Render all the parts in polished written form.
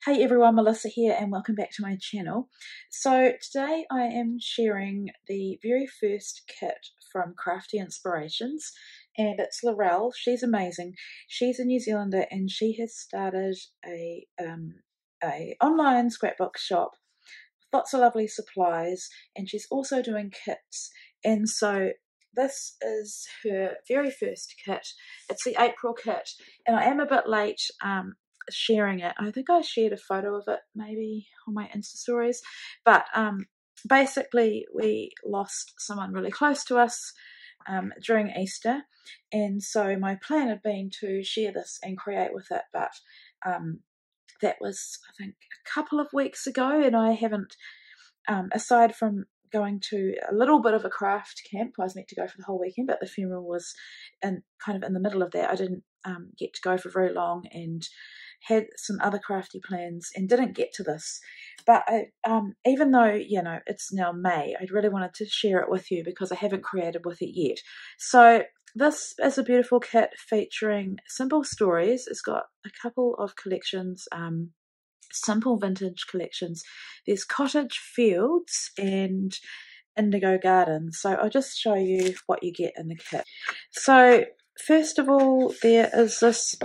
Hey everyone, Melissa here and welcome back to my channel. So today I am sharing the very first kit from Crafty Inspirationz, and it's Laurel. She's amazing. She's a New Zealander and she has started a online scrapbook shop with lots of lovely supplies, and she's also doing kits. And so this is her very first kit. It's the April kit, and I am a bit late sharing it. I think I shared a photo of it maybe on my Insta stories, but basically we lost someone really close to us during Easter, and so my plan had been to share this and create with it, but that was I think a couple of weeks ago, and I haven't aside from going to a little bit of a craft camp. I was meant to go for the whole weekend, but the funeral was kind of in the middle of that. I didn't get to go for very long and had some other crafty plans and didn't get to this. But even though, you know, it's now May, I really wanted to share it with you because I haven't created with it yet. So this is a beautiful kit featuring simple stories. It's got a couple of collections, simple vintage collections. There's Cottage, Fields and Indigo Gardens. So I'll just show you what you get in the kit. So first of all, there is this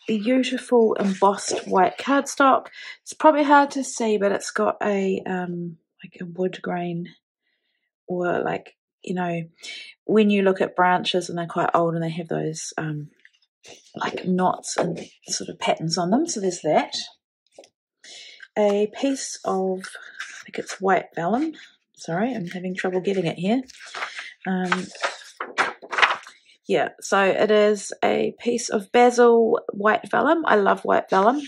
beautiful embossed white cardstock. It's probably hard to see, but it's got a like a wood grain, or like, you know, when you look at branches and they're quite old and they have those like knots and sort of patterns on them. So there's that. A piece of, I think it's white vellum. Sorry, I'm having trouble getting it here. Yeah, so it is a piece of basil white vellum. I love white vellum.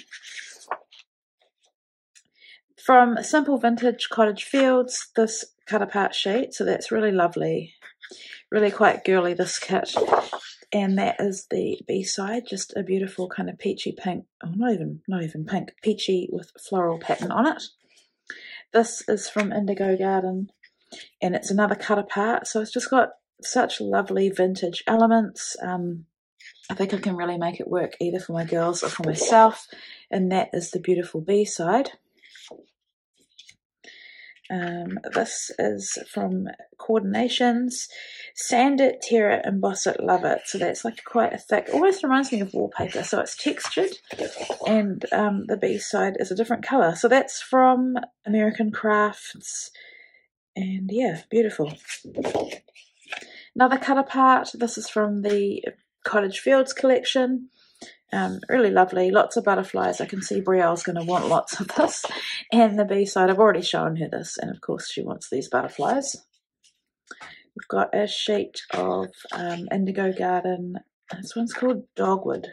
From Simple Vintage Cottage Fields, this cut apart sheet. So that's really lovely. Really quite girly, this kit. And that is the B-side, just a beautiful kind of peachy pink, oh not even pink, peachy with floral pattern on it. This is from Indigo Garden, and it's another cut apart, so it's just got such lovely vintage elements. I think I can really make it work either for my girls or for myself, and that is the beautiful B-side. This is from Coordinations, Sand It, Tear It, Emboss It, Love It. So that's like quite a thick, almost reminds me of wallpaper, so it's textured, and the B-side is a different colour. So that's from American Crafts, and yeah, beautiful. Another cut apart, this is from the Cottage Fields collection. Really lovely, lots of butterflies. I can see Brielle's going to want lots of this. And the B-side, I've already shown her this, and of course she wants these butterflies. We've got a sheet of Indigo Garden. This one's called Dogwood,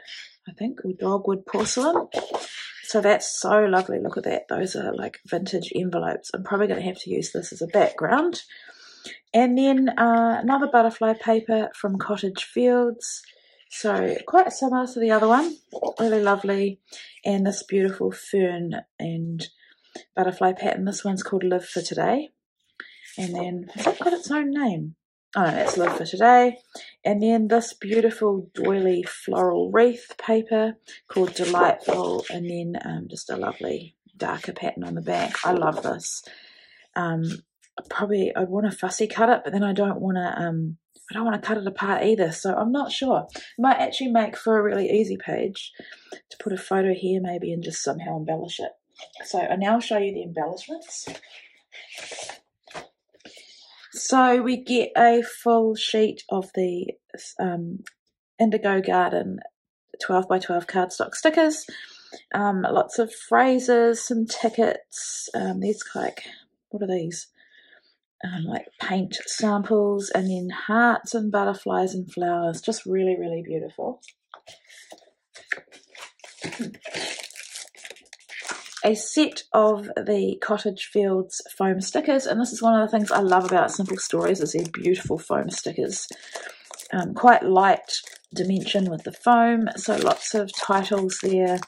I think, or Dogwood Porcelain. So that's so lovely. Look at that. Those are like vintage envelopes. I'm probably going to have to use this as a background. And then another butterfly paper from Cottage Fields. So quite similar to the other one, really lovely, and this beautiful fern and butterfly pattern. This one's called Live for Today, and then has that got its own name? Oh no, that's Live for Today. And then this beautiful doily floral wreath paper called Delightful, and then just a lovely darker pattern on the back. I love this. Probably I'd want to fussy cut it, but then I don't want to cut it apart either, so I'm not sure. It might actually make for a really easy page to put a photo here maybe and just somehow embellish it. So I now show you the embellishments. So we get a full sheet of the Indigo Garden 12 by 12 cardstock stickers, lots of phrases, some tickets, these like, what are these? Like paint samples, and then hearts and butterflies and flowers. Just really, really beautiful. A set of the Cottage Fields foam stickers, and this is one of the things I love about Simple Stories is these beautiful foam stickers. Quite light dimension with the foam, so lots of titles there,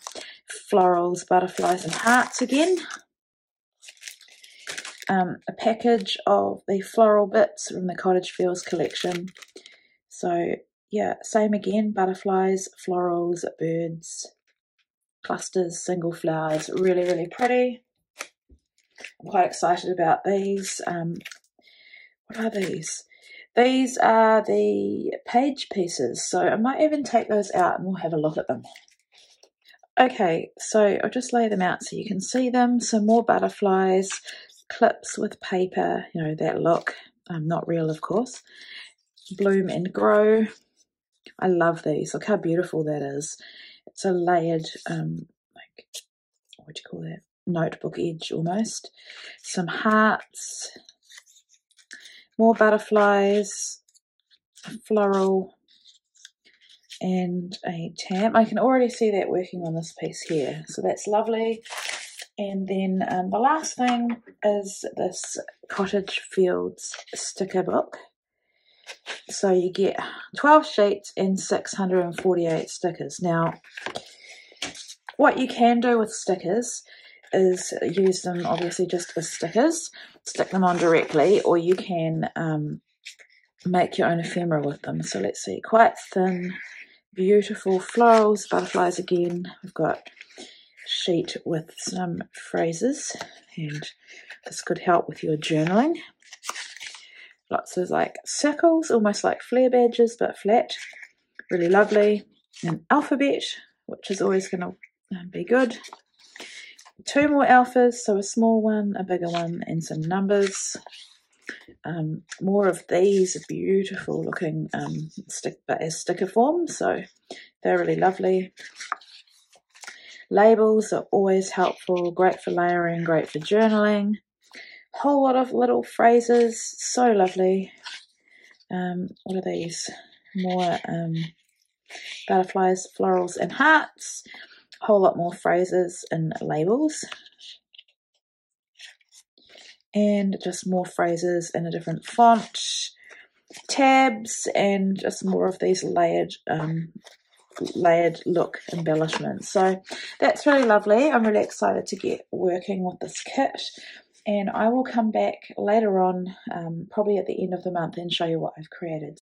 florals, butterflies and hearts again. A package of the floral bits from the Cottage Fields collection. So yeah, same again, butterflies, florals, birds. clusters, single flowers, really, really pretty. I'm quite excited about these. What are these? These are the page pieces, so I might even take those out and we'll have a look at them. Okay, so I'll just lay them out so you can see them. Some more butterflies, clips with paper, you know, that look, not real of course. Bloom and grow. I love these, look how beautiful that is. It's a layered, like, what do you call that? Notebook edge almost. Some hearts, more butterflies, a floral, and a tam. I can already see that working on this piece here, so that's lovely. And then the last thing is this Cottage Fields sticker book. So you get 12 sheets and 648 stickers. Now, what you can do with stickers is use them obviously just as stickers, stick them on directly, or you can make your own ephemera with them. So let's see, quite thin, beautiful florals, butterflies again. We've got sheet with some phrases, and this could help with your journaling. Lots of like circles, almost like flare badges but flat, really lovely. An alphabet, which is always going to be good. 2 more alphas, so a small one, a bigger one, and some numbers. More of these beautiful looking but as sticker form, so they're really lovely. Labels are always helpful, great for layering, great for journaling. Whole lot of little phrases, so lovely. What are these? More butterflies, florals, and hearts. Whole lot more phrases and labels. And just more phrases in a different font. Tabs, and just more of these layered look embellishments. So that's really lovely. I'm really excited to get working with this kit, and I will come back later on, probably at the end of the month, and show you what I've created.